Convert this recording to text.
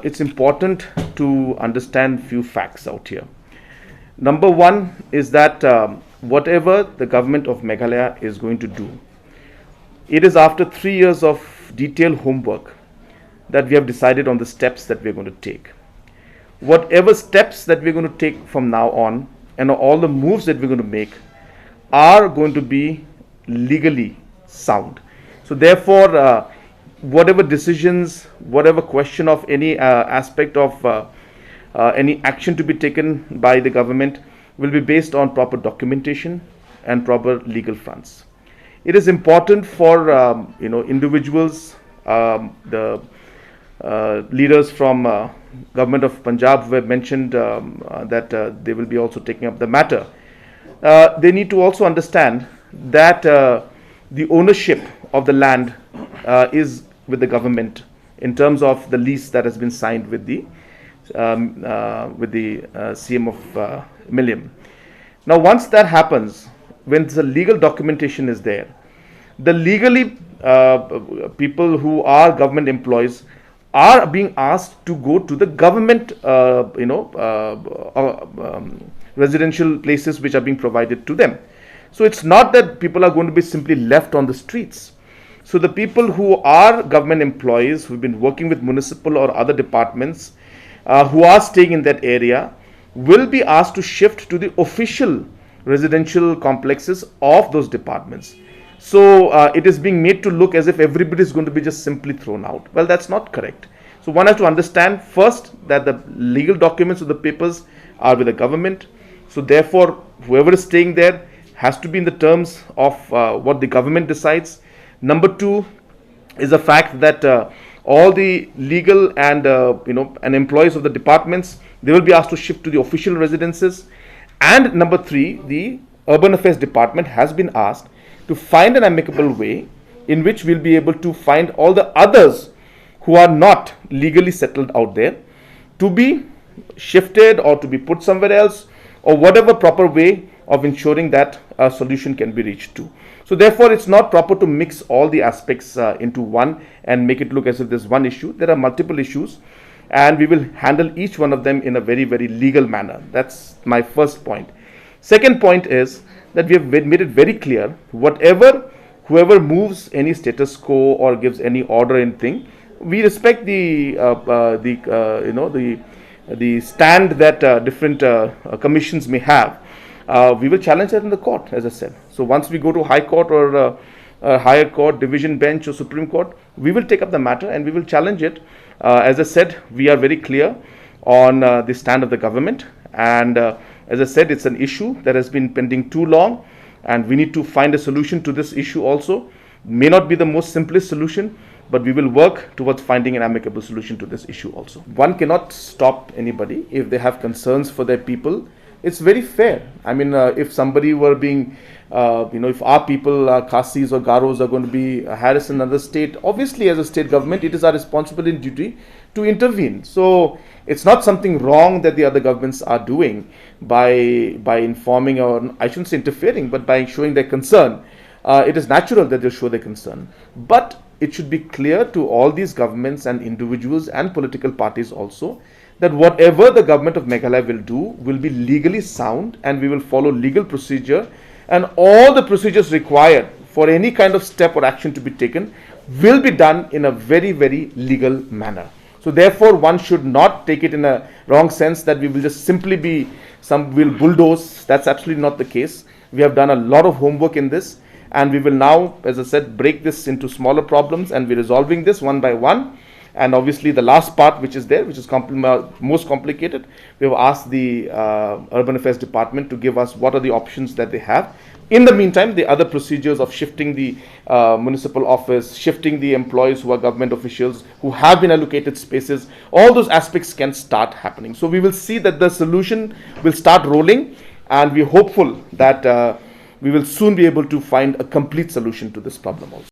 it's important to understand few facts out here. Number one is that whatever the government of Meghalaya is going to do, it is after 3 years of detailed homework that we have decided on the steps that we're going to take. Whatever steps that we're going to take from now on and all the moves that we're going to make are going to be legally sound. So therefore, whatever decisions, whatever question of any aspect of any action to be taken by the government will be based on proper documentation and proper legal fronts. It is important for individuals, the leaders from government of Punjab who have mentioned that they will be also taking up the matter. They need to also understand that the ownership of the land is with the government in terms of the lease that has been signed with the CM of Milliam. Now, once that happens, when the legal documentation is there, the legally people who are government employees are being asked to go to the government, residential places which are being provided to them. So it's not that people are going to be simply left on the streets. So the people who are government employees who've been working with municipal or other departments who are staying in that area will be asked to shift to the official residential complexes of those departments. So it is being made to look as if everybody is going to be just simply thrown out. Well, that's not correct. So one has to understand first that the legal documents of the papers are with the government. So therefore, whoever is staying there has to be in the terms of what the government decides. Number two is the fact that all the legal and employees of the departments, they will be asked to shift to the official residences. And number three, the Urban Affairs Department has been asked to find an amicable way in which we'll be able to find all the others who are not legally settled out there to be shifted or to be put somewhere else, or whatever proper way of ensuring that a solution can be reached to. So therefore, it's not proper to mix all the aspects into one and make it look as if there's one issue. There are multiple issues, and we will handle each one of them in a very, very legal manner. That's my first point. Second point is that we have made it very clear, whoever moves any status quo or gives any order in thing, we respect the stand that different commissions may have. We will challenge that in the court, as I said. So once we go to High Court or Higher Court, Division Bench or Supreme Court, we will take up the matter and we will challenge it. As I said, we are very clear on the stand of the government, and as I said, it's an issue that has been pending too long, and we need to find a solution to this issue also. May not be the most simplest solution, but we will work towards finding an amicable solution to this issue also. One cannot stop anybody if they have concerns for their people. It's very fair. I mean, if somebody were being, if our people, Khasis or Garos are going to be harassed in another state, obviously as a state government, it is our responsibility and duty to intervene. So it's not something wrong that the other governments are doing by informing, or I shouldn't say interfering, but by showing their concern. It is natural that they show their concern. But it should be clear to all these governments and individuals and political parties also that whatever the government of Meghalaya will do will be legally sound, and we will follow legal procedure, and all the procedures required for any kind of step or action to be taken will be done in a very, very legal manner. So therefore, one should not take it in a wrong sense that we will just simply be will bulldoze. That's absolutely not the case. We have done a lot of homework in this, and we will now, as I said, break this into smaller problems, and we're resolving this one by one. And obviously the last part which is there, which is most complicated, we have asked the Urban Affairs Department to give us what are the options that they have. In the meantime, the other procedures of shifting the municipal office, shifting the employees who are government officials, who have been allocated spaces, all those aspects can start happening. So we will see that the solution will start rolling, and we're hopeful that we will soon be able to find a complete solution to this problem also.